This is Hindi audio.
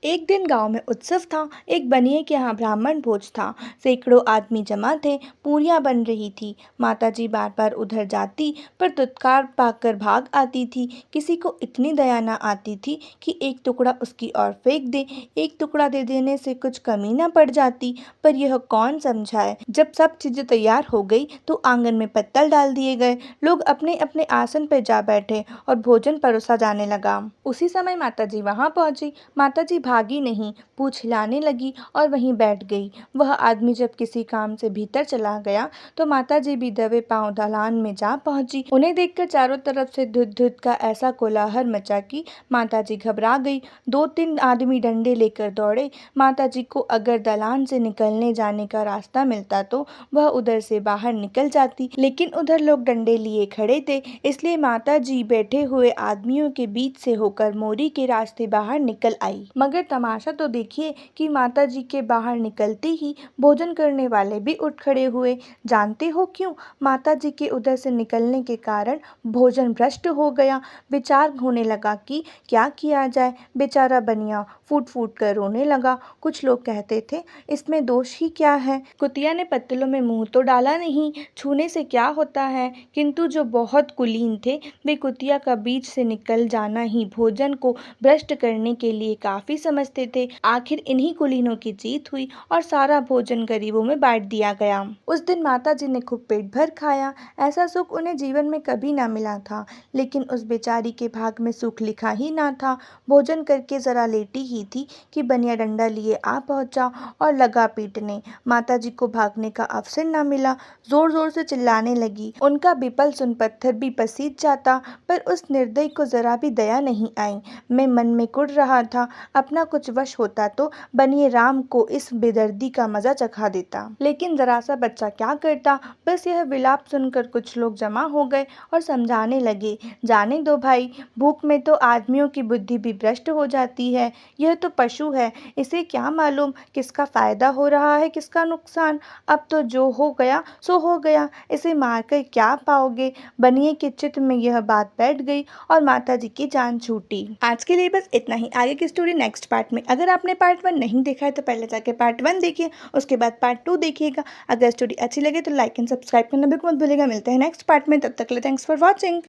एक दिन गांव में उत्सव था। एक बनिए के यहाँ ब्राह्मण भोज था। सैकड़ों आदमी जमा थे। पूरियां बन रही थी। माताजी बार बार उधर जाती पर दुत्कार पाकर भाग आती थी। किसी को इतनी दया न आती थी कि एक टुकड़ा उसकी ओर फेंक दे। एक टुकड़ा दे देने से कुछ कमी न पड़ जाती, पर यह कौन समझाए। जब सब चीजें तैयार हो गई तो आंगन में पत्तल डाल दिए गए। लोग अपने अपने आसन पर जा बैठे और भोजन परोसा जाने लगा। उसी समय माताजी वहां पहुंची। माताजी भागी नहीं, पूँछ हिलाने लगी और वहीं बैठ गई। वह आदमी जब किसी काम से भीतर चला गया तो माताजी भी दबे पांव दलान में जा पहुंची। उन्हें देखकर चारों तरफ से धुत धुत का ऐसा कोलाहल मचा कि माताजी घबरा गई। 2-3 आदमी डंडे लेकर दौड़े। माताजी को अगर दलान से निकलने जाने का रास्ता मिलता तो वह उधर से बाहर निकल जाती, लेकिन उधर लोग डंडे लिए खड़े थे, इसलिए माताजी बैठे हुए आदमियों के बीच से होकर मोरी के रास्ते बाहर निकल आई। मगर तमाशा तो देखिए कि माताजी के बाहर निकलते ही भोजन करने वाले भी उठ खड़े हुए। जानते हो क्यों? माताजी के उधर से निकलने के कारण भोजन भ्रष्ट हो गया। विचार होने लगा कि क्या किया जाए। बेचारा बनिया फूट फूट कर रोने लगा। कुछ लोग कहते थे, इसमें दोष ही क्या है, कुतिया ने पत्तलों में मुंह तो डाला नहीं, छूने से क्या होता है। किंतु जो बहुत कुलीन थे वे कुतिया का बीच से निकल जाना ही भोजन को भ्रष्ट करने के लिए काफी समझते थे। आखिर इन्हीं कुलीनों की जीत हुई और सारा भोजन गरीबों में बांट दिया गया। उस दिन माताजी ने खूब पेट भर खाया। ऐसा सुख उन्हें जीवन में कभी ना मिला था, लेकिन उस बेचारी के भाग में सुख लिखा ही ना था। भोजन करके जरा लेटी ही थी कि बनिया डंडा लिए आ पहुंचा और लगा पीटने। माताजी को भागने का अवसर ना मिला। जोर जोर से चिल्लाने लगी। उनका विपल सुन पत्थर भी पसीज जाता, पर उस निर्दयी को जरा भी दया नहीं आई। मैं मन में कुढ़ रहा था, अपना कुछ वश होता तो बनिए राम को इस बेदर्दी का मजा चखा देता। लेकिन जरा सा बच्चा क्या करता। बस यह विलाप सुनकर कुछ लोग जमा हो गए और समझाने लगे, जाने दो भाई, भूख में तो आदमियों की बुद्धि भी भ्रष्ट हो जाती है। यह तो पशु है, इसे क्या मालूम किसका फायदा हो रहा है किसका नुकसान। अब तो जो हो गया सो हो गया, इसे मारकर क्या पाओगे। बनिए के चित्त में यह बात बैठ गई और माताजी की जान छूटी। आज के लिए बस इतना ही। आगे की स्टोरी नेक्स्ट पार्ट में। अगर आपने पार्ट 1 नहीं देखा है तो पहले जाके पार्ट 1 देखिए, उसके बाद पार्ट 2 देखिएगा। अगर स्टोरी अच्छी लगे तो लाइक एंड सब्सक्राइब करना बिल्कुल मत भूलिएगा। मिलते हैं नेक्स्ट पार्ट में, तब तक के लिए थैंक्स फॉर वॉचिंग।